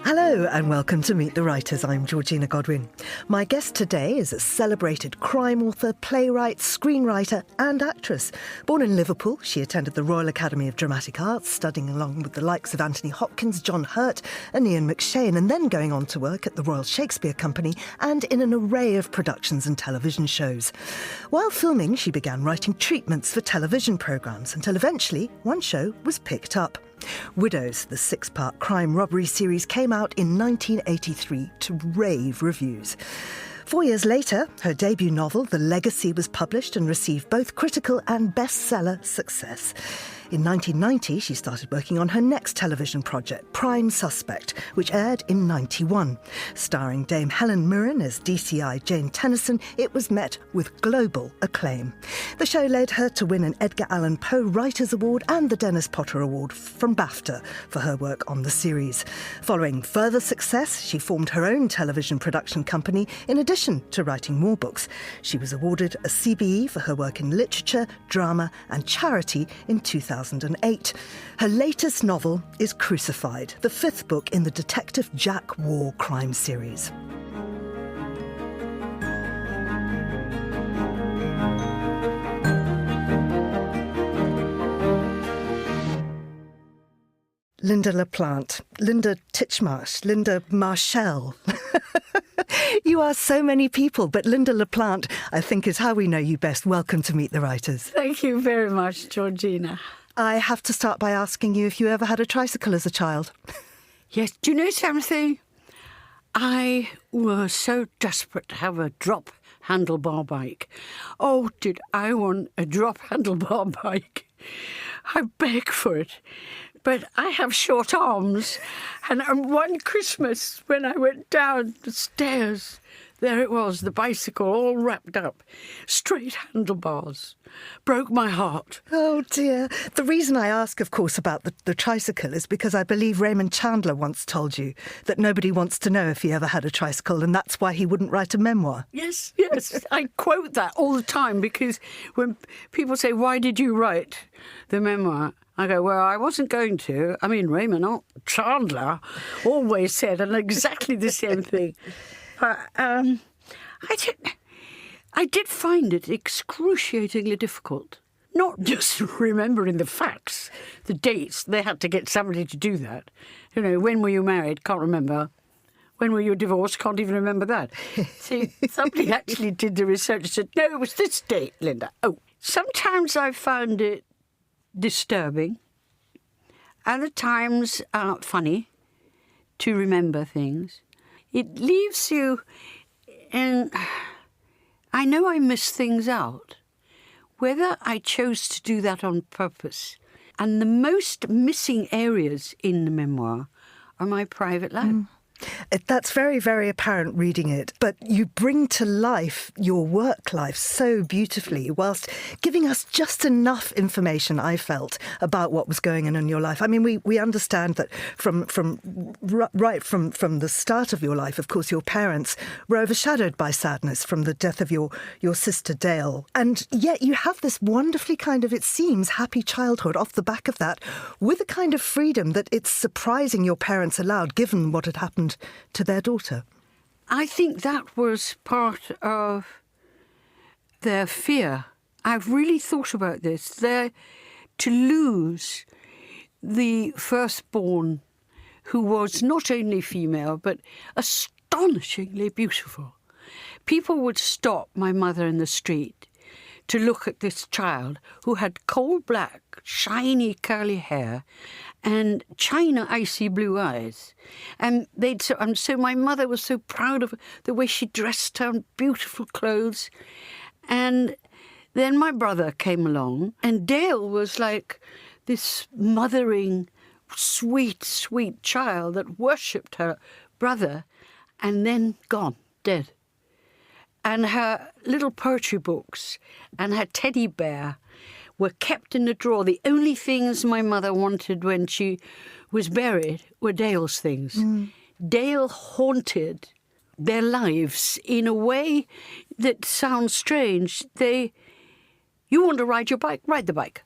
Hello and welcome to Meet the Writers. I'm Georgina Godwin. My guest today is a celebrated crime author, playwright, screenwriter and actress. Born in Liverpool, she attended the Royal Academy of Dramatic Arts, studying along with the likes of Anthony Hopkins, John Hurt and Ian McShane, and then going on to work at the Royal Shakespeare Company and in an array of productions and television shows. While filming, she began writing treatments for television programmes until eventually one show was picked up. Widows, the 6-part crime robbery series, came out in 1983 to rave reviews. 4 years later, her debut novel, The Legacy, was published and received both critical and bestseller success. In 1990, she started working on her next television project, Prime Suspect, which aired in 91. Starring Dame Helen Mirren as DCI Jane Tennyson, it was met with global acclaim. The show led her to win an Edgar Allan Poe Writers' Award and the Dennis Potter Award from BAFTA for her work on the series. Following further success, she formed her own television production company in addition to writing more books. She was awarded a CBE for her work in literature, drama and charity in 2008. Her latest novel is Crucified, the 5th book in the Detective Jack Warr crime series. Lynda La Plante, Lynda Titchmarsh, Lynda Marshall. You are so many people, but Lynda La Plante, I think, is how we know you best. Welcome to Meet the Writers. Thank you very much, Georgina. I have to start by asking you if you ever had a tricycle as a child. Yes, do you know something? I was so desperate to have a drop handlebar bike. Oh, did I want a drop handlebar bike? I begged for it. But I have short arms, and one Christmas when I went down the stairs, there it was, the bicycle all wrapped up, straight handlebars. Broke my heart. Oh dear. The reason I ask, of course, about the tricycle is because I believe Raymond Chandler once told you that nobody wants to know if he ever had a tricycle, and that's why he wouldn't write a memoir. Yes. I quote that all the time because when people say, why did you write the memoir? I go, well, I wasn't going to. I mean, Raymond Chandler always said exactly the same thing. But I did find it excruciatingly difficult. Not just remembering the facts, the dates. They had to get somebody to do that. You know, when were you married? Can't remember. When were you divorced? Can't even remember that. See, somebody actually did the research and said, no, it was this date, Lynda. Oh, sometimes I found it disturbing, other times funny to remember things. It leaves you, and I know I miss things out, whether I chose to do that on purpose. And the most missing areas in the memoir are my private life. That's very, very apparent reading it. But you bring to life your work life so beautifully whilst giving us just enough information, I felt, about what was going on in your life. I mean, we understand that from the start of your life, of course, your parents were overshadowed by sadness from the death of your sister Dale. And yet you have this wonderfully kind of, it seems, happy childhood off the back of that, with a kind of freedom that it's surprising your parents allowed, given what had happened to their daughter. I think that was part of their fear. I've really thought about this. To lose the firstborn, who was not only female, but astonishingly beautiful. People would stop my mother in the street to look at this child who had coal black, shiny curly hair and china icy blue eyes. And so my mother was so proud of the way she dressed her in beautiful clothes. And then my brother came along, and Dale was like this mothering, sweet, sweet child that worshipped her brother, and then gone, dead. And her little poetry books and her teddy bear were kept in the drawer. The only things my mother wanted when she was buried were Dale's things. Dale haunted their lives in a way that sounds strange. You want to ride your bike? Ride the bike.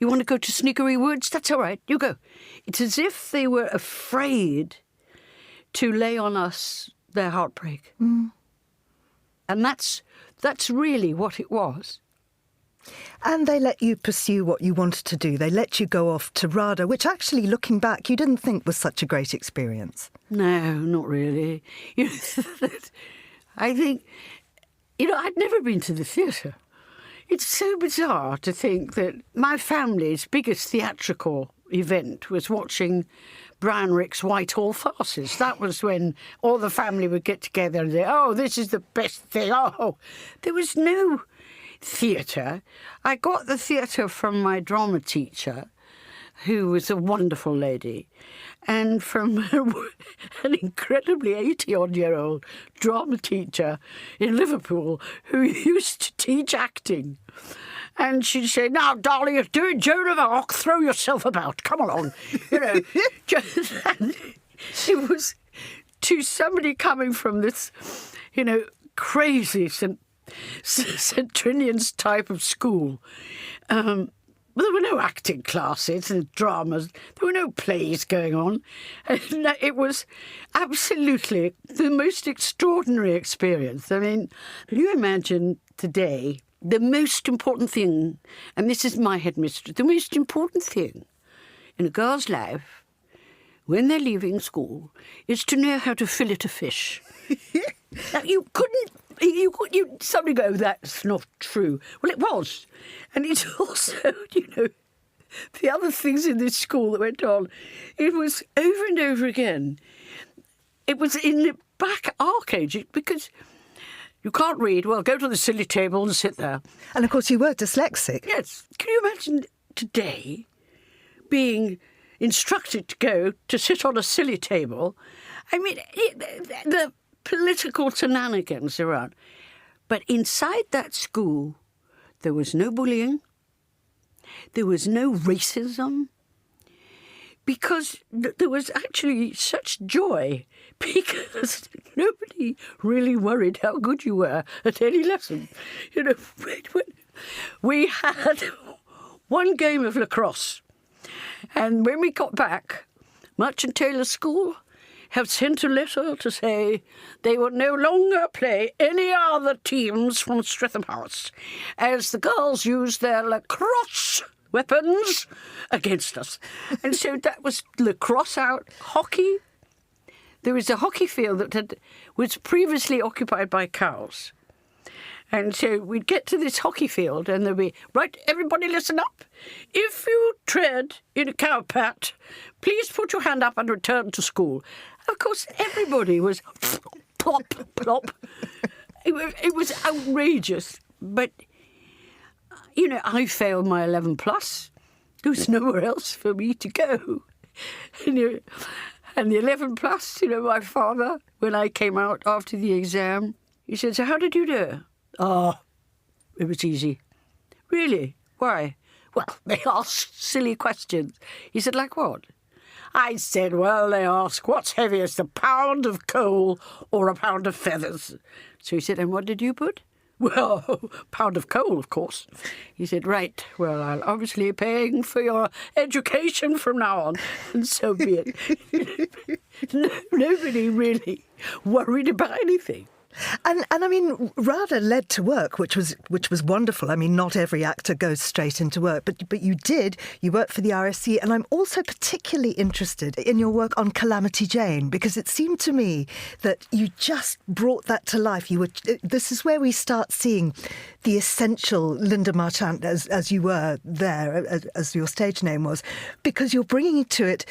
You want to go to Sniggery Woods? That's all right, you go. It's as if they were afraid to lay on us their heartbreak. Mm. And that's really what it was. And they let you pursue what you wanted to do. They let you go off to RADA, which actually, looking back, you didn't think was such a great experience. No, not really. I think, I'd never been to the theatre. It's so bizarre to think that my family's biggest theatrical event was watching Brian Rix's Whitehall farces. That was when all the family would get together and say, oh, this is the best thing. Oh, there was no theatre. I got the theatre from my drama teacher, who was a wonderful lady, and from an incredibly 80-odd-year-old drama teacher in Liverpool who used to teach acting. And she'd say, now, darling, you're doing Joan of Arc, throw yourself about, come along. It was to somebody coming from this, crazy St. Trinian's type of school. There were no acting classes and dramas. There were no plays going on. And it was absolutely the most extraordinary experience. I mean, can you imagine today the most important thing, and this is my headmistress, the most important thing in a girl's life when they're leaving school is to know how to fillet a fish. Now, you'd suddenly go, that's not true. Well, it was. And it's also, the other things in this school that went on, it was over and over again. It was in the back arcade, because you can't read. Well, go to the silly table and sit there. And, of course, you were dyslexic. Yes. Can you imagine today being instructed to go to sit on a silly table? I mean, the political shenanigans around. But inside that school, there was no bullying. There was no racism. Because there was actually such joy, because nobody really worried how good you were at any lesson. We had one game of lacrosse, and when we got back, Merchant Taylor School have sent a letter to say they will no longer play any other teams from Streatham House, as the girls used their lacrosse weapons against us. And so that was lacrosse out, hockey. There was a hockey field that was previously occupied by cows. And so we'd get to this hockey field and there'd be, right, everybody listen up. If you tread in a cow pat, please put your hand up and return to school. Of course, everybody was plop, plop. It was outrageous. But, I failed my 11 plus. There was nowhere else for me to go. And the 11 plus, my father, when I came out after the exam, he said, so how did you do? Oh, it was easy. Really? Why? Well, they asked silly questions. He said, like what? I said, well, they ask, what's heaviest, a pound of coal or a pound of feathers? So he said, and what did you put? Well, pound of coal, of course. He said, right, well, I'll obviously be paying for your education from now on, and so be it. Nobody really worried about anything. And I mean, RADA led to work, which was wonderful. I mean, not every actor goes straight into work, but you did. You worked for the RSC, and I'm also particularly interested in your work on Calamity Jane, because it seemed to me that you just brought that to life. This is where we start seeing the essential Lynda La Plante as you were there, as your stage name was, because you're bringing to it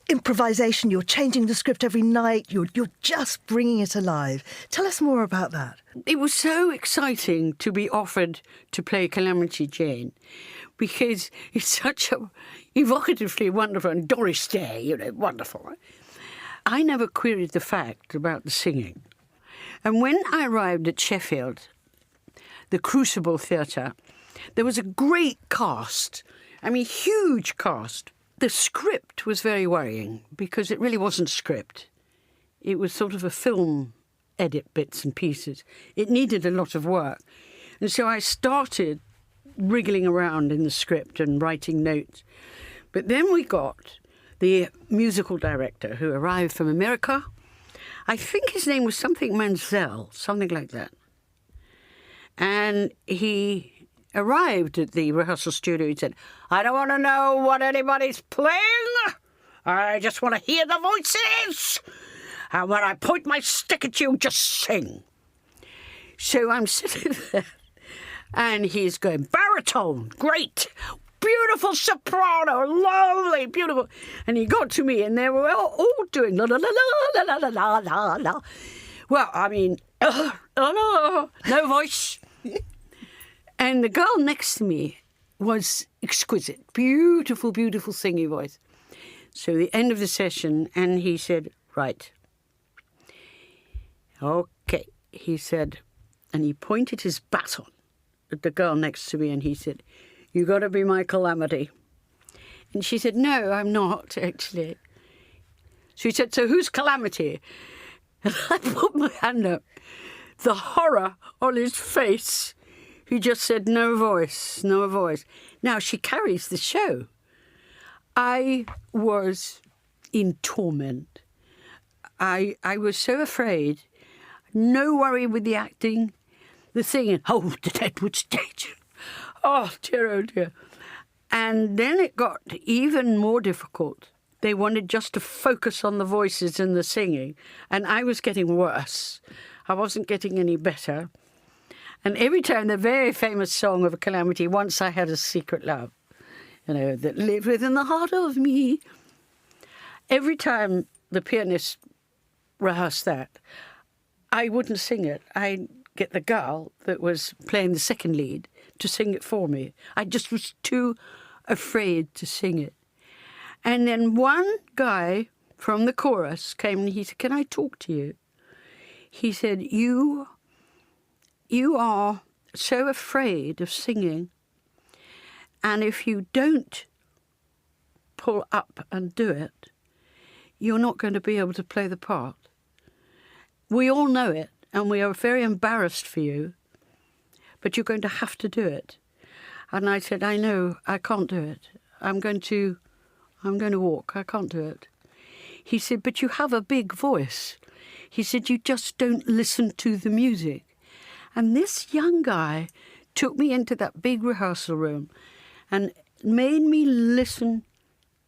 improvisation. You're changing the script every night. You're just bringing it alive. Tell us more about that. It was so exciting to be offered to play Calamity Jane, because it's such a evocatively wonderful, and Doris Day, wonderful. I never queried the fact about the singing. And when I arrived at Sheffield, the Crucible Theatre, there was a great cast. I mean, huge cast. The script was very worrying, because it really wasn't script. It was sort of a film edit, bits and pieces. It needed a lot of work. And so I started wriggling around in the script and writing notes. But then we got the musical director who arrived from America. I think his name was something Mansell, something like that. And he arrived at the rehearsal studio. He said, I don't want to know what anybody's playing. I just want to hear the voices. And when I point my stick at you, just sing. So I'm sitting there, and he's going, baritone, great, beautiful soprano, lovely, beautiful. And he got to me, and they were all doing la la la la la la la la la. Well, I mean, no voice. And the girl next to me was exquisite, beautiful, beautiful singing voice. So the end of the session, and he said, right, okay, he said, and he pointed his baton at the girl next to me, and he said, you got to be my Calamity. And she said, no, I'm not, actually. So he said, so who's Calamity? And I put my hand up. The horror on his face. He just said, no voice, no voice. Now, she carries the show. I was in torment. I was so afraid. No worry with the acting. The singing, oh, the Deadwood stage. Oh, dear. And then it got even more difficult. They wanted just to focus on the voices and the singing. And I was getting worse. I wasn't getting any better. And every time, the very famous song of a Calamity, Once I Had a Secret Love, that lived within the heart of me. Every time the pianist rehearsed that, I wouldn't sing it. I'd get the girl that was playing the second lead to sing it for me. I just was too afraid to sing it. And then one guy from the chorus came and he said, can I talk to you? He said, you are so afraid of singing, and if you don't pull up and do it, you're not going to be able to play the part. We all know it, and we are very embarrassed for you, but you're going to have to do it. And I said, I know, I can't do it. I'm going to walk, I can't do it. He said, but you have a big voice. He said, you just don't listen to the music. And this young guy took me into that big rehearsal room and made me listen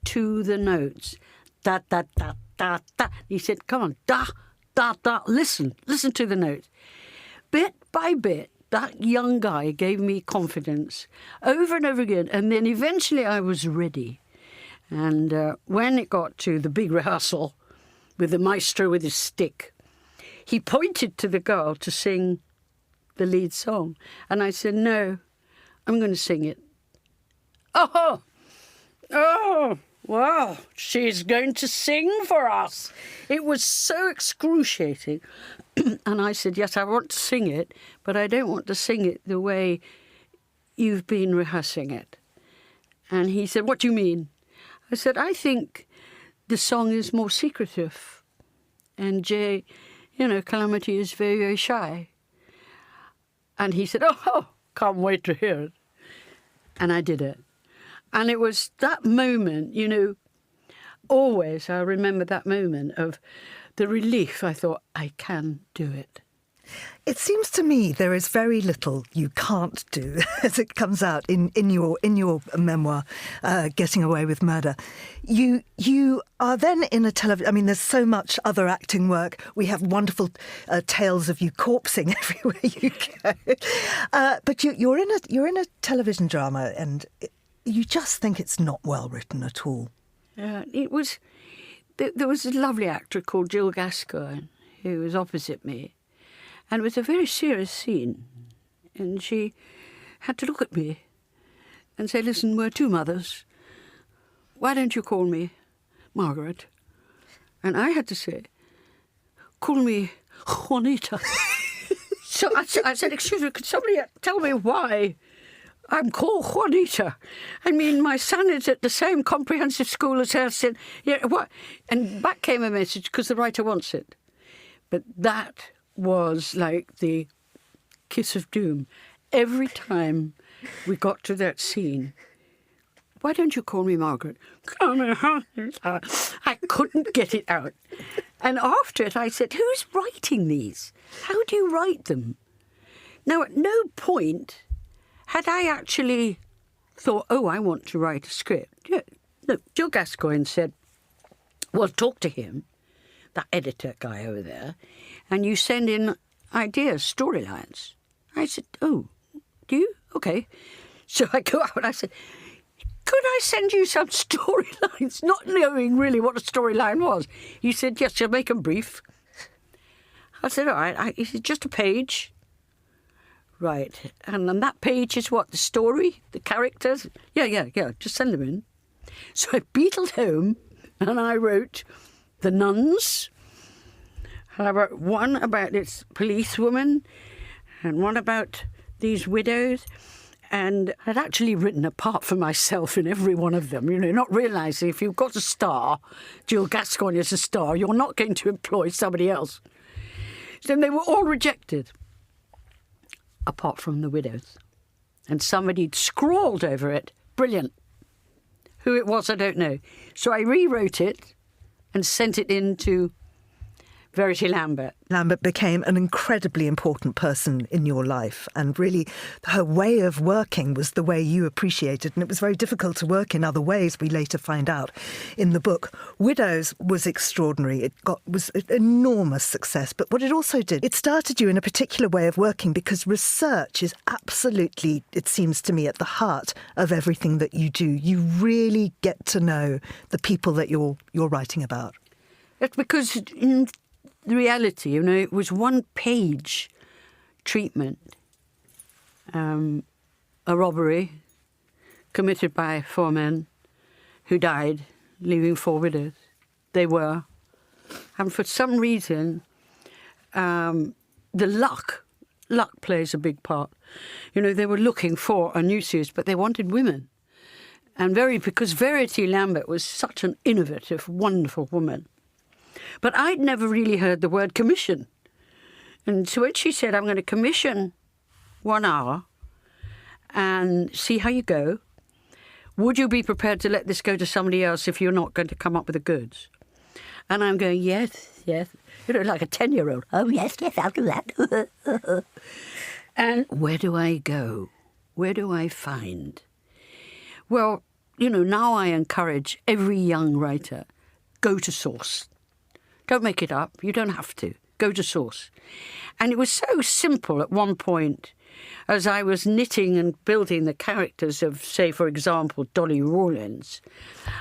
to the notes. Da, da, da, da, da. He said, come on, da, da, da, listen to the notes. Bit by bit, that young guy gave me confidence over and over again. And then eventually I was ready. And when it got to the big rehearsal with the maestro with his stick, he pointed to the girl to sing the lead song. And I said, no, I'm going to sing it. Oh, wow, she's going to sing for us. It was so excruciating. And I said, yes, I want to sing it, but I don't want to sing it the way you've been rehearsing it. And he said, what do you mean? I said, I think the song is more secretive. And Jay, Calamity is very, very shy. And he said, oh, can't wait to hear it. And I did it. And it was that moment, always I remember that moment of the relief. I thought, I can do it. It seems to me there is very little you can't do, as it comes out in your memoir, Getting Away with Murder. You are then in a television. I mean, there's so much other acting work. We have wonderful tales of you corpsing everywhere you go. But you're in a television drama, and you just think it's not well written at all. It was. There was a lovely actor called Jill Gascoigne who was opposite me. And it was a very serious scene. And she had to look at me and say, listen, we're two mothers. Why don't you call me Margaret? And I had to say, call me Juanita. So I said, excuse me, could somebody tell me why I'm called Juanita? I mean, my son is at the same comprehensive school as her. What? And back came a message, because the writer wants it. But that was like the kiss of doom. Every time we got to that scene. Why don't you call me Margaret? I couldn't get it out. And after it, I said, who's writing these? How do you write them? Now, at no point had I actually thought, oh, I want to write a script. Yeah. No, Jill Gascoigne said, well, talk to him, that editor guy over there, and you send in ideas, storylines. I said, oh, do you? Okay. So I go out and I said, could I send you some storylines? Not knowing really what a storyline was. He said, yes, you'll make them brief. I said, all right. He said, just a page. Right. And on that page is what? The story? The characters? Yeah. Just send them in. So I beetled home and I wrote the nuns. And I wrote one about this policewoman and one about these widows. And I'd actually written a part for myself in every one of them, not realising if you've got a star, Jill Gascoigne is a star, you're not going to employ somebody else. So they were all rejected, apart from the widows. And somebody'd scrawled over it, brilliant. Who it was, I don't know. So I rewrote it and sent it in to Verity Lambert. Lambert became an incredibly important person in your life, and really her way of working was the way you appreciated, and it was very difficult to work in other ways, we later find out in the book. Widows was extraordinary. It was an enormous success, but what it also did, it started you in a particular way of working, because research is absolutely, it seems to me, at the heart of everything that you do. You really get to know the people that you're writing about. It's because in reality, it was one-page treatment. A robbery committed by 4 men who died, leaving 4 widows. They were. And for some reason, the luck plays a big part. They were looking for a new series, but they wanted women. And because Verity Lambert was such an innovative, wonderful woman. But I'd never really heard the word commission. And so when she said, I'm going to commission 1 hour and see how you go, would you be prepared to let this go to somebody else if you're not going to come up with the goods? And I'm going, yes. Like a 10-year-old. Oh, yes, I'll do that. And where do I go? Where do I find? Well, now I encourage every young writer, go to source. Don't make it up. You don't have to. Go to source. And it was so simple at one point, as I was knitting and building the characters of, say, for example, Dolly Rawlins.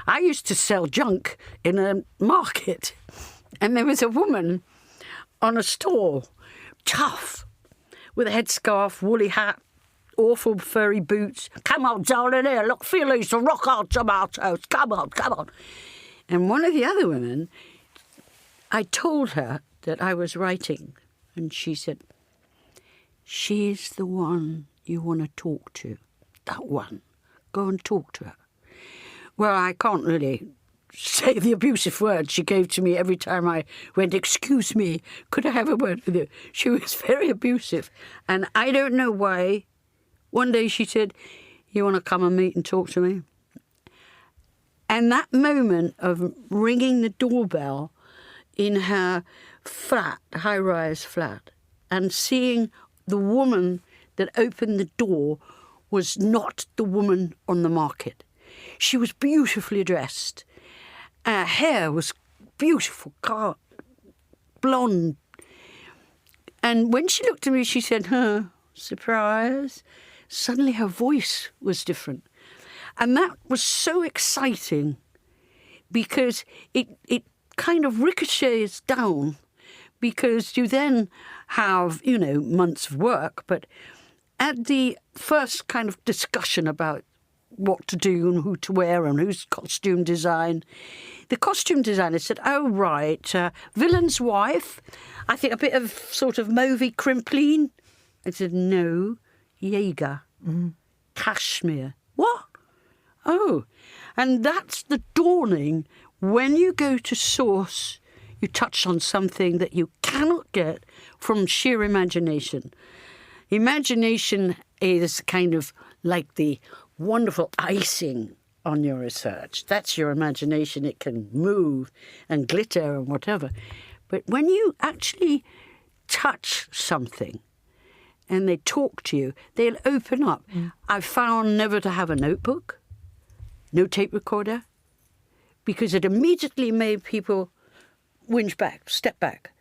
I used to sell junk in a market. And there was a woman on a stall, tough, with a headscarf, woolly hat, awful furry boots. Come on, darling, here, look, feel these rock hard tomatoes. Come on. And one of the other women, I told her that I was writing, and she said, she's the one you want to talk to. That one. Go and talk to her. Well, I can't really say the abusive words she gave to me every time I went, excuse me, could I have a word with you? She was very abusive. And I don't know why. One day she said, you want to come and meet and talk to me? And that moment of ringing the doorbell in her flat, high-rise flat, and seeing the woman that opened the door was not the woman on the market. She was beautifully dressed. Her hair was beautiful, blonde. And when she looked at me, she said, surprise. Suddenly her voice was different. And that was so exciting because it kind of ricochets down, because you then have, months of work. But at the first kind of discussion about what to do and who to wear and who's costume design, the costume designer said, oh, right, villain's wife, I think a bit of sort of mauvey crimpline. I said, no, Jaeger, cashmere. What? Oh, and that's the dawning. When you go to source, you touch on something that you cannot get from sheer imagination. Imagination is kind of like the wonderful icing on your research. That's your imagination. It can move and glitter and whatever. But when you actually touch something and they talk to you, they'll open up. I've found never to have a notebook, no tape recorder, because it immediately made people whinge back, step back.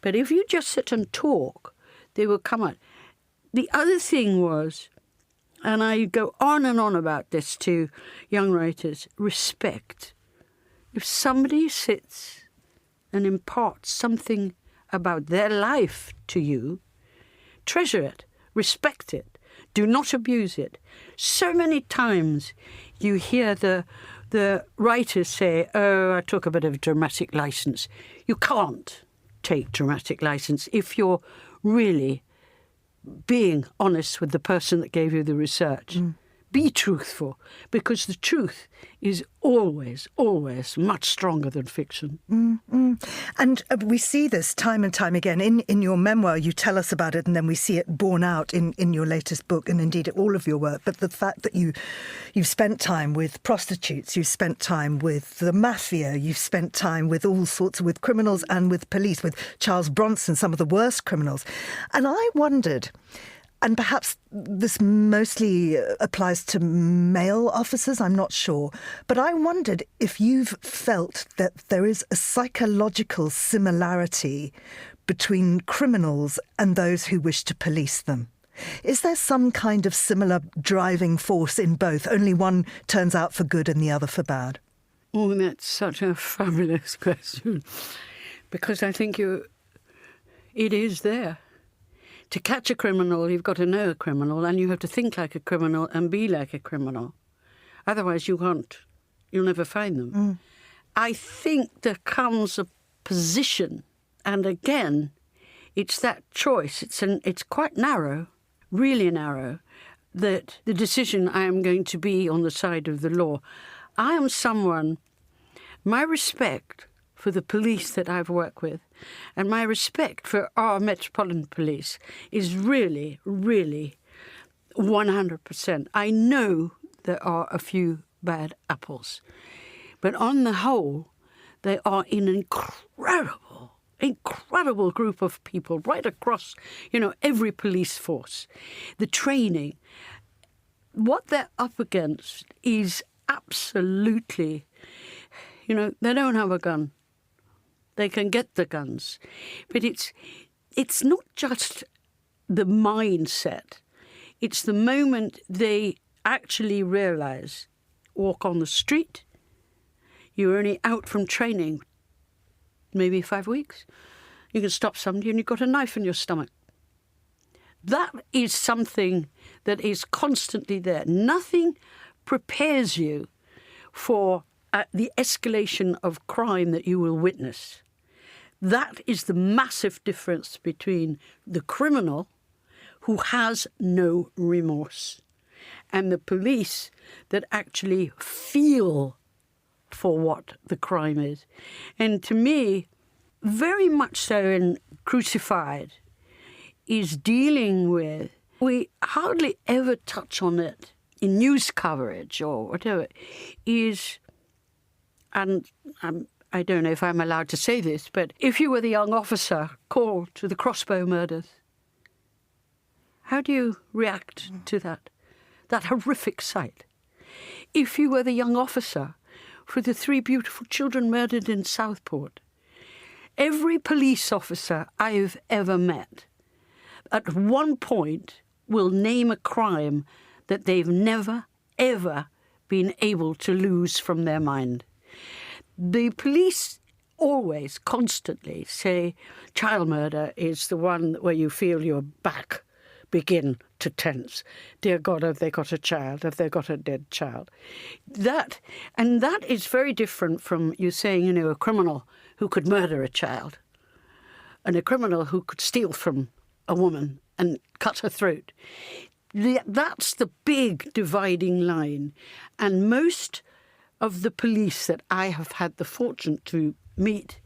But if you just sit and talk, they will come out. The other thing was, and I go on and on about this to young writers, respect. If somebody sits and imparts something about their life to you, treasure it, respect it, do not abuse it. So many times you hear the writers say, oh, I took a bit of dramatic license. You can't take dramatic license if you're really being honest with the person that gave you the research. Be truthful, because the truth is always, always much stronger than fiction. And we see this time and time again. In your memoir, you tell us about it, and then we see it borne out in your latest book, and indeed all of your work. But the fact that you've spent time with prostitutes, you've spent time with the mafia, you've spent time with all sorts with criminals and with police, with Charles Bronson, some of the worst criminals. And I wondered, and perhaps this mostly applies to male officers, I'm not sure, but I wondered if you've felt that there is a psychological similarity between criminals and those who wish to police them. Is there some kind of similar driving force in both? Only one turns out for good and the other for bad? Oh, that's such a fabulous question, because I think it is there. To catch a criminal, you've got to know a criminal, and you have to think like a criminal and be like a criminal. Otherwise, you'll never find them. I think there comes a position, and again, it's that choice. It's quite narrow, really narrow, that the decision I am going to be on the side of the law. I am someone, my respect for the police that I've worked with, and my respect for our Metropolitan Police is really, really 100%. I know there are a few bad apples, but on the whole, they are an incredible group of people right across, every police force. The training, what they're up against is absolutely, they don't have a gun. They can get the guns. But it's not just the mindset. It's the moment they actually realise, walk on the street, you're only out from training maybe 5 weeks. You can stop somebody and you've got a knife in your stomach. That is something that is constantly there. Nothing prepares you for the escalation of crime that you will witness. That is the massive difference between the criminal, who has no remorse, and the police that actually feel for what the crime is. And to me, very much so in Crucified, is dealing with, we hardly ever touch on it in news coverage or whatever, is, and I don't know if I'm allowed to say this, but if you were the young officer called to the Crossbow murders, how do you react to that horrific sight? If you were the young officer for the 3 beautiful children murdered in Southport, every police officer I've ever met at one point will name a crime that they've never, ever been able to lose from their mind. The police always, constantly say child murder is the one where you feel your back begin to tense. Dear God, have they got a child? Have they got a dead child? That is very different from you saying, a criminal who could murder a child and a criminal who could steal from a woman and cut her throat. That's the big dividing line. And most of the police that I have had the fortune to meet,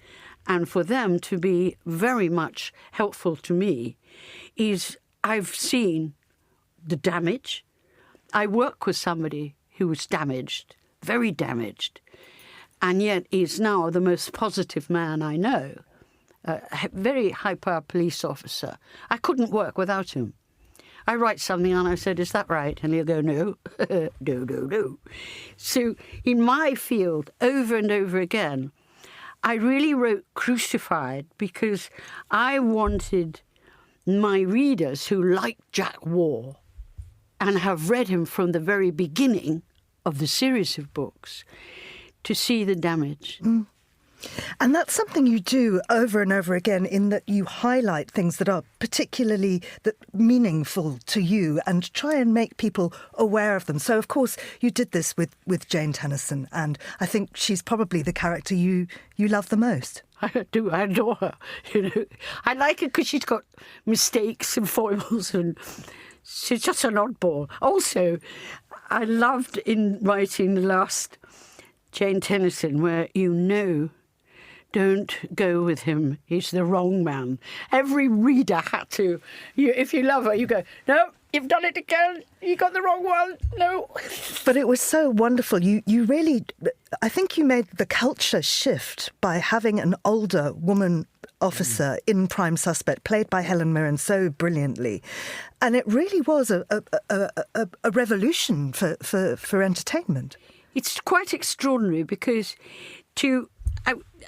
and for them to be very much helpful to me, is I've seen the damage, I work with somebody who was damaged, very damaged, and yet is now the most positive man I know. A very high-power police officer. I couldn't work without him. I write something and I said, is that right? And he'll go, no, no. So in my field, over and over again, I really wrote Crucified because I wanted my readers who liked Jack Warr and have read him from the very beginning of the series of books to see the damage. And that's something you do over and over again, in that you highlight things that are particularly meaningful to you and try and make people aware of them. So, of course, you did this with Jane Tennyson, and I think she's probably the character you love the most. I do. I adore her. I like her because she's got mistakes and foibles, and she's just an oddball. Also, I loved in writing the last Jane Tennyson, where don't go with him. He's the wrong man. Every reader had to. If you love her, you go, no, you've done it again. You got the wrong one. No. But it was so wonderful. You really, I think you made the culture shift by having an older woman officer in Prime Suspect, played by Helen Mirren so brilliantly. And it really was a revolution for entertainment. It's quite extraordinary because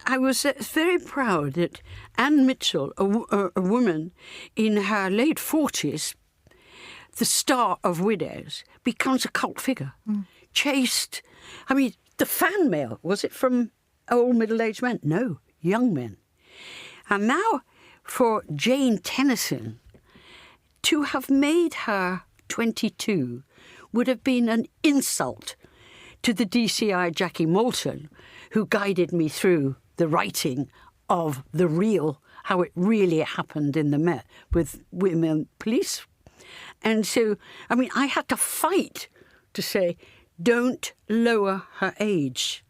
I was very proud that Anne Mitchell, a woman in her late 40s, the star of Widows, becomes a cult figure. Chased. I mean, the fan mail, was it from old middle-aged men? No, young men. And now for Jane Tennyson, to have made her 22 would have been an insult to the DCI Jackie Moulton, who guided me through the writing of the real, how it really happened in the Met with women police. And so, I mean, I had to fight to say, don't lower her age.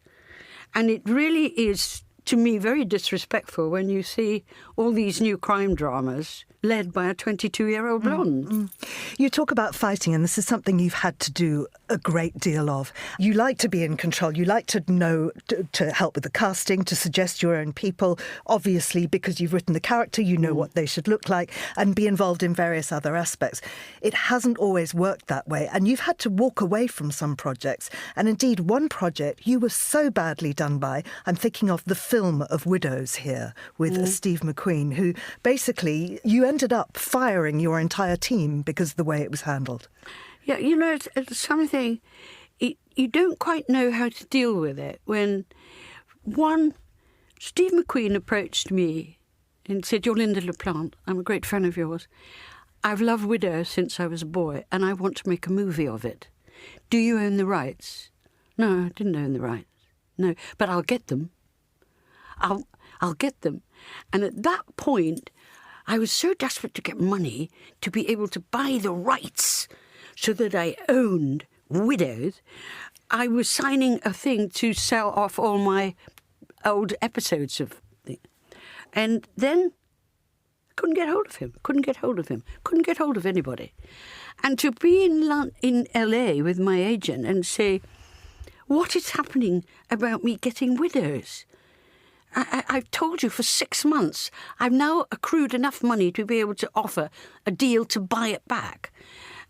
And it really is, to me, very disrespectful when you see all these new crime dramas led by a 22-year-old blonde. You talk about fighting, and this is something you've had to do a great deal of. You like to be in control. You like to know, to help with the casting, to suggest your own people. Obviously, because you've written the character, you know what they should look like, and be involved in various other aspects. It hasn't always worked that way, and you've had to walk away from some projects. And indeed, one project you were so badly done by, I'm thinking of the film of Widows here with Steve McQueen, who basically, you ended up firing your entire team because of the way it was handled. Yeah, it's something, you don't quite know how to deal with it. When Steve McQueen approached me and said, you're Lynda La Plante, I'm a great fan of yours. I've loved Widows since I was a boy and I want to make a movie of it. Do you own the rights? No, I didn't own the rights. No, but I'll get them. I'll get them. And at that point, I was so desperate to get money to be able to buy the rights so that I owned Widows. I was signing a thing to sell off all my old episodes of things. And then I couldn't get hold of him, couldn't get hold of anybody. And to be in LA with my agent and say, what is happening about me getting Widows? I've told you for 6 months. I've now accrued enough money to be able to offer a deal to buy it back.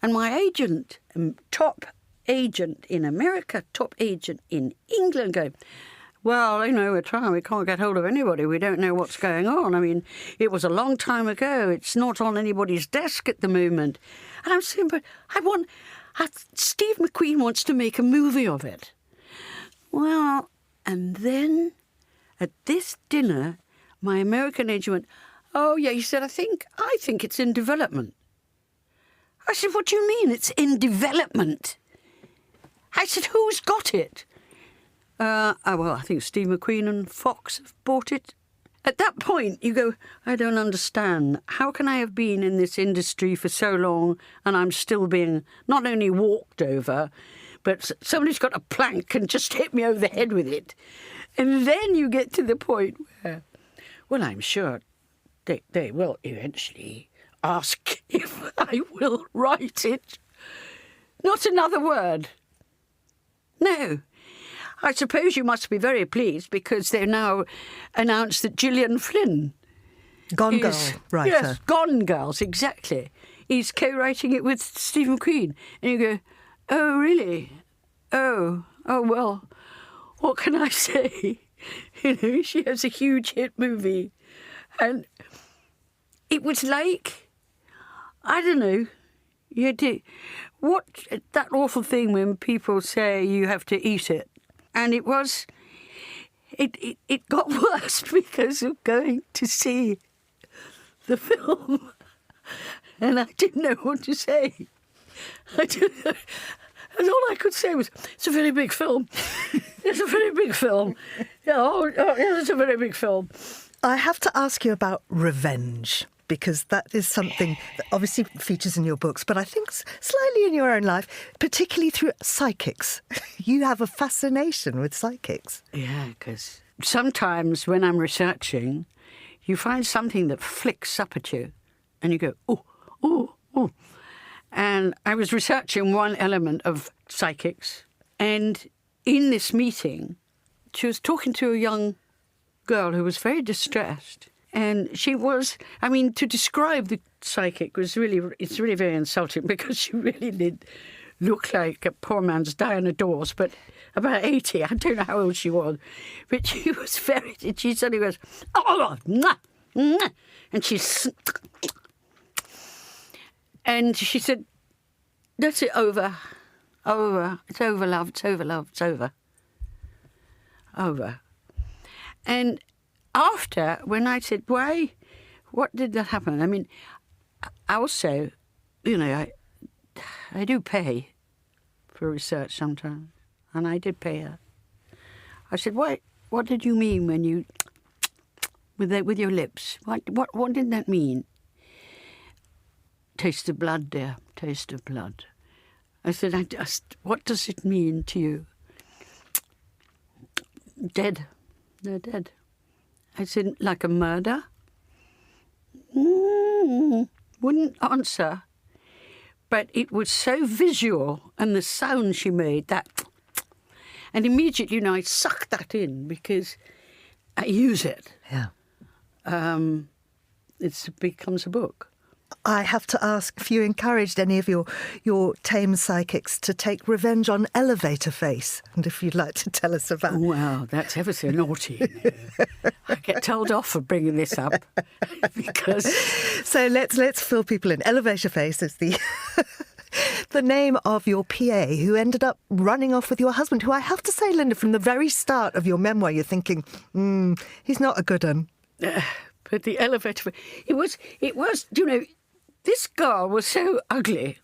And my agent, top agent in America, top agent in England, going, well, we're trying. We can't get hold of anybody. We don't know what's going on. I mean, it was a long time ago. It's not on anybody's desk at the moment. And I'm saying, but Steve McQueen wants to make a movie of it. Well, and then at this dinner, my American agent went, oh, yeah, he said, I think it's in development. I said, what do you mean it's in development? I said, who's got it? Well, I think Steve McQueen and Fox have bought it. At that point, you go, I don't understand. How can I have been in this industry for so long and I'm still being not only walked over, but somebody's got a plank and just hit me over the head with it. And then you get to the point where, well, I'm sure they will eventually ask if I will write it. Not another word. No. I suppose you must be very pleased because they've now announced that Gillian Flynn Gone Girl writer. Yes, Gone Girls, exactly. He's co-writing it with Stephen Queen. And you go, oh, really? Oh, well, what can I say? You know, she has a huge hit movie. And it was like, I don't know, that awful thing when people say you have to eat it. And it got worse because of going to see the film. And I didn't know what to say. And all I could say was, it's a very big film. It's a very big film. Yeah, it's a very big film. I have to ask you about revenge, because that is something that obviously features in your books, but I think slightly in your own life, particularly through psychics. You have a fascination with psychics. Yeah, because sometimes when I'm researching, you find something that flicks up at you, and you go, oh. And I was researching one element of psychics, and in this meeting, she was talking to a young girl who was very distressed. And she was, to describe the psychic it's really very insulting because she really did look like a poor man's Diana Dawes, but about 80. I don't know how old she was. But she was she suddenly goes, oh, mwah, mwah. And she said, that's it, over. It's over, love, it's over, love, it's over. Over. And after, when I said, why, what did that happen? Also, I do pay for research sometimes, and I did pay her. I said, what did you mean when you, with your lips? What did that mean? Taste of blood, dear, taste of blood. I said, what does it mean to you? Dead. They're dead. I said, like a murder? Wouldn't answer. But it was so visual, and the sound she made, that... And immediately, I sucked that in because I use it. Yeah. It becomes a book. I have to ask if you encouraged any of your tame psychics to take revenge on Elevator Face, and if you'd like to tell us about... Well, that's ever so naughty. I get told off for bringing this up because... So let's fill people in. Elevator Face is the the name of your PA who ended up running off with your husband, who I have to say, Lynda, from the very start of your memoir, you're thinking, he's not a good one. But the elevator... It was, this girl was so ugly.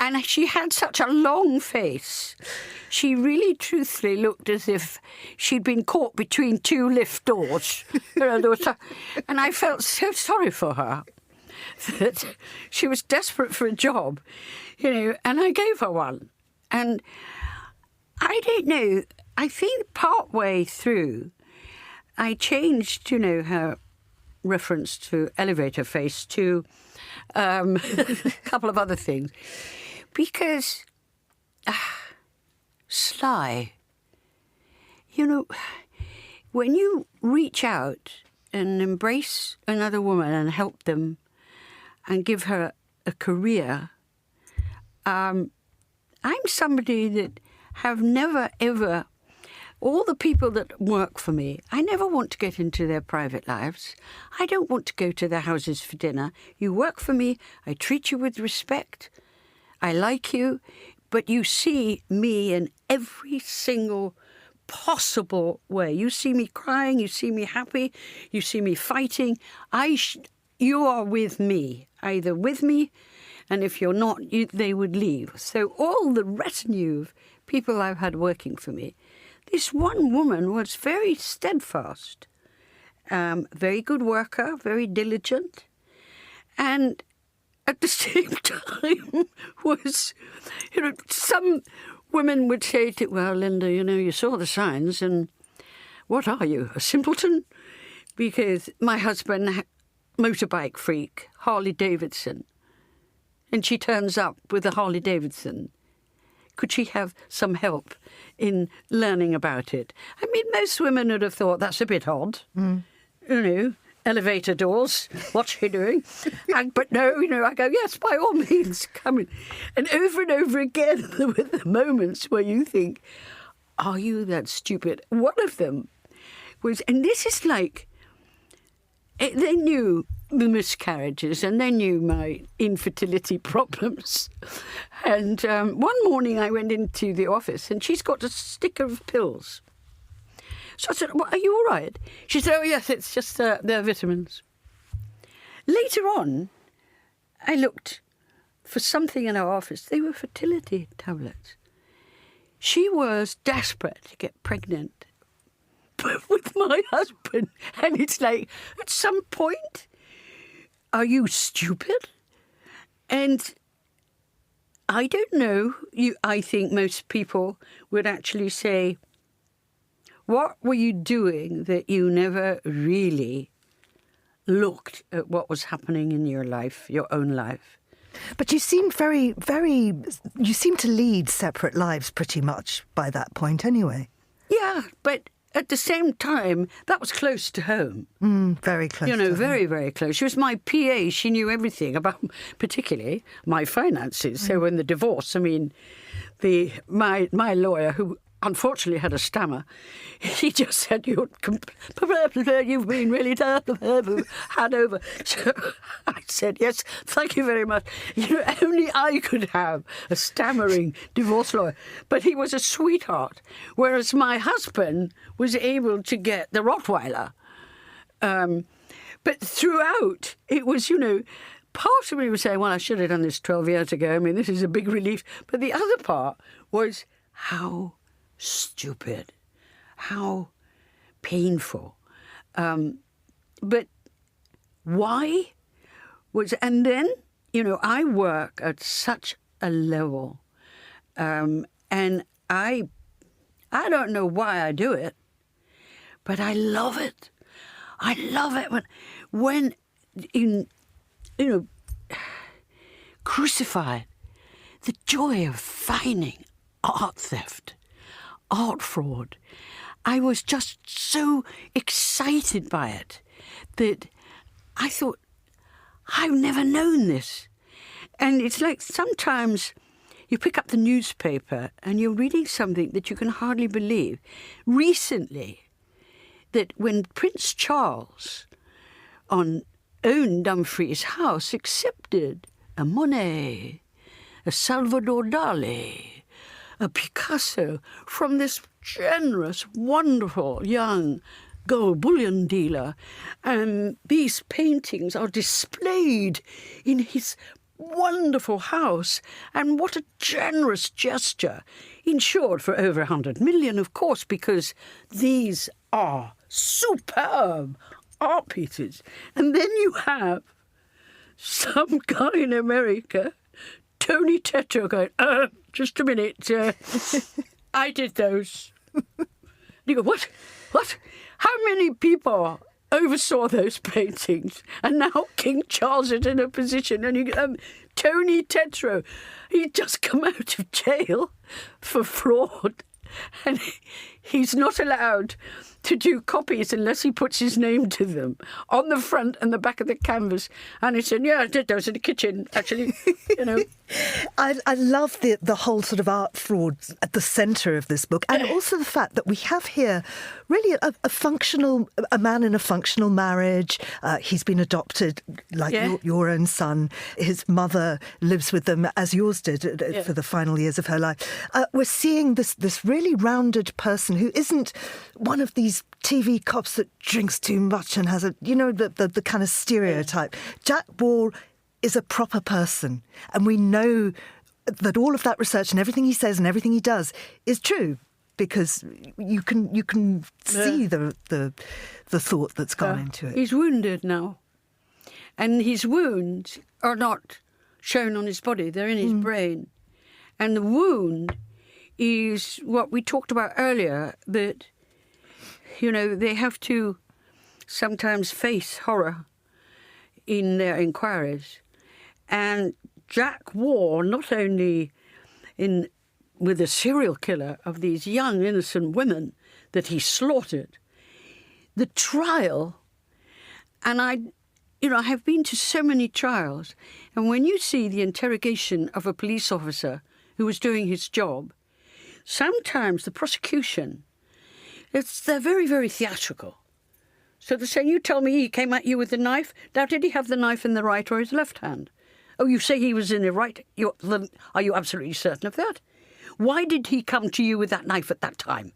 And she had such a long face. She really truthfully looked as if she'd been caught between two lift doors. And I felt so sorry for her that she was desperate for a job, and I gave her one. And I don't know, I think part way through, I changed, her reference to Elevator Face to a couple of other things. Because sly, when you reach out and embrace another woman and help them and give her a career, I'm somebody that have never, ever... All the people that work for me, I never want to get into their private lives. I don't want to go to their houses for dinner. You work for me, I treat you with respect, I like you, but you see me in every single possible way. You see me crying, you see me happy, you see me fighting. You are with me, either with me, and if you're not, they would leave. So all the retinue of people I've had working for me, this one woman was very steadfast, very good worker, very diligent, and at the same time was, some women would say to, well, Lynda, you saw the signs, and what are you, a simpleton? Because my husband, motorbike freak, Harley Davidson, and she turns up with a Harley Davidson. Could she have some help in learning about it? I mean, most women would have thought that's a bit odd. You know, elevator doors, what's she doing? But no, I go, yes, by all means, come in. And over again, there were the moments where you think, are you that stupid? One of them was, and this is like, they knew the miscarriages and they knew my infertility problems. And one morning I went into the office and she's got a sticker of pills. So I said, well, are you all right? She said, oh, yes, it's just they're vitamins. Later on, I looked for something in our office. They were fertility tablets. She was desperate to get pregnant with my husband. And it's like, at some point, are you stupid? And I don't know. I think most people would actually say, what were you doing that you never really looked at what was happening in your life, your own life? But you seem you seem to lead separate lives pretty much by that point anyway. Yeah, but at the same time, that was close to home. Very close. Very, very close. She was my PA. She knew everything about, particularly, my finances. So in the divorce, I mean, my lawyer, who unfortunately had a stammer, he just said, you've been really had over. So I said, yes, thank you very much. Only I could have a stammering divorce lawyer. But he was a sweetheart, whereas my husband was able to get the Rottweiler. But throughout, it was, part of me was saying, well, I should have done this 12 years ago. I mean, this is a big relief. But the other part was how stupid, how painful. But why was... And then, I work at such a level. And I don't know why I do it, but I love it. I love it when Crucified, the joy of finding art theft, art fraud. I was just so excited by it that I thought, I've never known this. And it's like sometimes you pick up the newspaper and you're reading something that you can hardly believe. Recently, that when Prince Charles owned Dumfries House, accepted a Monet, a Salvador Dali, a Picasso from this generous, wonderful young gold bullion dealer. And these paintings are displayed in his wonderful house. And what a generous gesture. Insured for over 100 million, of course, because these are superb art pieces. And then you have some guy in America, Tony Tetro, going, just a minute, I did those. You go, what? How many people oversaw those paintings? And now King Charles is in a position, and you go, Tony Tetro, he'd just come out of jail for fraud, and he's not allowed to do copies unless he puts his name to them on the front and the back of the canvas. And he said, yeah, I did those in the kitchen, actually, I love the whole sort of art fraud at the centre of this book, and also the fact that we have here really a man in a functional marriage. He's been adopted like your own son. His mother lives with them, as yours did, for the final years of her life. We're seeing this really rounded person who isn't one of these TV cops that drinks too much and has the kind of stereotype. Jack Warr is a proper person, and we know that all of that research and everything he says and everything he does is true, because you can see the thought that's gone into it. He's wounded now, and his wounds are not shown on his body, they're in his brain. And the wound is what we talked about earlier, that they have to sometimes face horror in their inquiries. And Jack Warr, not only with a serial killer of these young innocent women that he slaughtered, the trial, and I have been to so many trials, and when you see the interrogation of a police officer who was doing his job, sometimes the prosecution, they're very, very theatrical. So they're saying, you tell me he came at you with the knife. Now, did he have the knife in the right or his left hand? Oh, you say he was in the right. Are you absolutely certain of that? Why did he come to you with that knife at that time?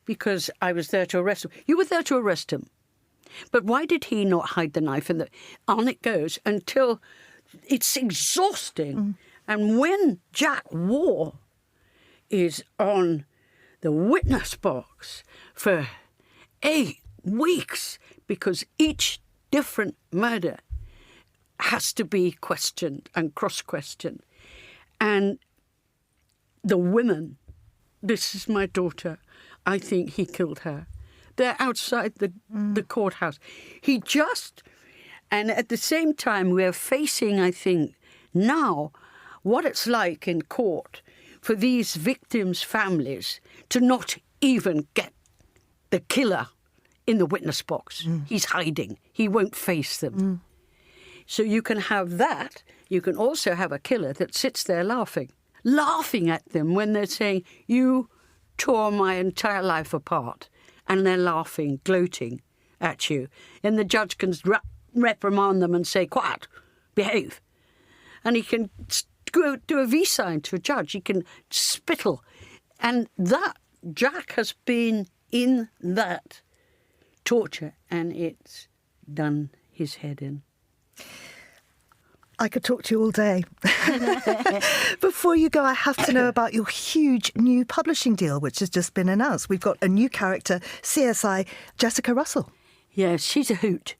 Because I was there to arrest him. You were there to arrest him. But why did he not hide the knife? And on it goes until it's exhausting. And when Jack Warr is on the witness box for 8 weeks, because each different murder has to be questioned and cross-questioned. And the women, this is my daughter, I think he killed her. They're outside the courthouse. And at the same time, we're facing, I think, now what it's like in court for these victims' families to not even get the killer in the witness box. He's hiding. He won't face them. So you can have that. You can also have a killer that sits there laughing at them when they're saying, you tore my entire life apart. And they're laughing, gloating at you. And the judge can reprimand them and say, quiet, behave. And he can do a V sign to a judge. He can spittle. And that, Jack has been in that torture, and it's done his head in. I could talk to you all day. Before you go, I have to know about your huge new publishing deal, which has just been announced. We've got a new character, CSI Jessica Russell. Yes, she's a hoot.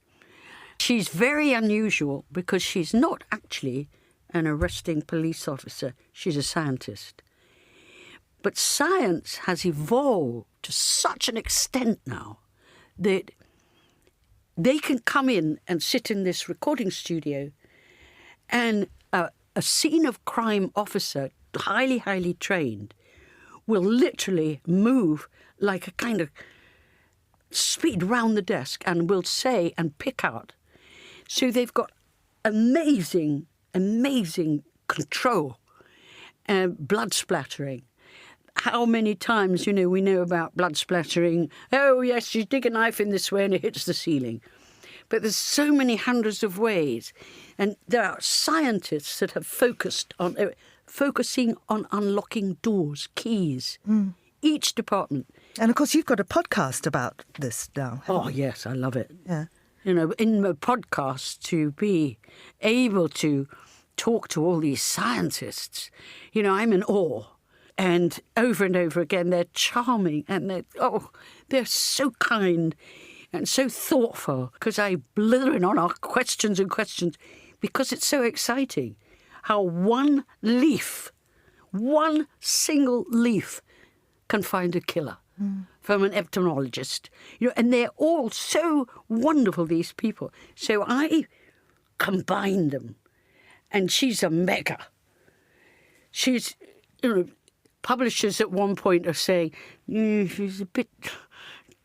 She's very unusual because she's not actually an arresting police officer. She's a scientist. But science has evolved to such an extent now that they can come in and sit in this recording studio, and a scene of crime officer, highly, highly trained, will literally move like a kind of speed round the desk and will say and pick out. So they've got amazing, amazing control and blood splattering. How many times, we know about blood splattering. Oh, yes, you dig a knife in this way and it hits the ceiling. But there's so many hundreds of ways. And there are scientists that have focusing on unlocking doors, keys, each department. And, of course, you've got a podcast about this now. Oh, yes, I love it. Yeah. In the podcast, to be able to talk to all these scientists, I'm in awe. And over again, they're charming and they're so kind and so thoughtful, because I blither in on our questions and questions, because it's so exciting how one single leaf can find a killer from an entomologist. And they're all so wonderful, these people. So I combine them, and she's a mega. She's, publishers at one point are saying, she's a bit...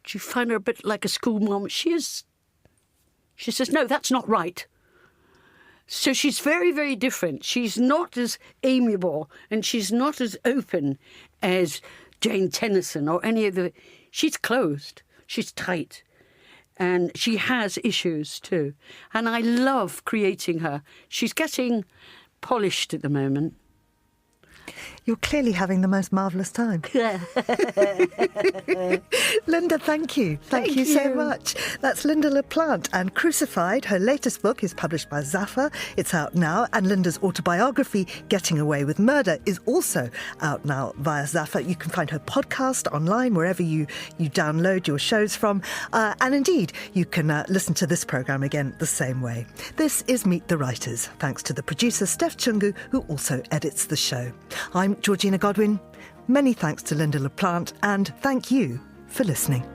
Do you find her a bit like a school mom? She is. She says, no, that's not right. So she's very, very different. She's not as amiable and she's not as open as Jane Tennyson or any of the... She's closed. She's tight. And she has issues too. And I love creating her. She's getting polished at the moment. You're clearly having the most marvellous time. Lynda, thank you. Thank you so much. That's Lynda La Plante, and Crucified. Her latest book is published by Zaffa. It's out now. And Lynda's autobiography, Getting Away with Murder, is also out now via Zaffa. You can find her podcast online wherever you download your shows from. And indeed, you can listen to this programme again the same way. This is Meet the Writers, thanks to the producer Steph Chungu, who also edits the show. I'm Georgina Godwin. Many thanks to Lynda La Plante, and thank you for listening.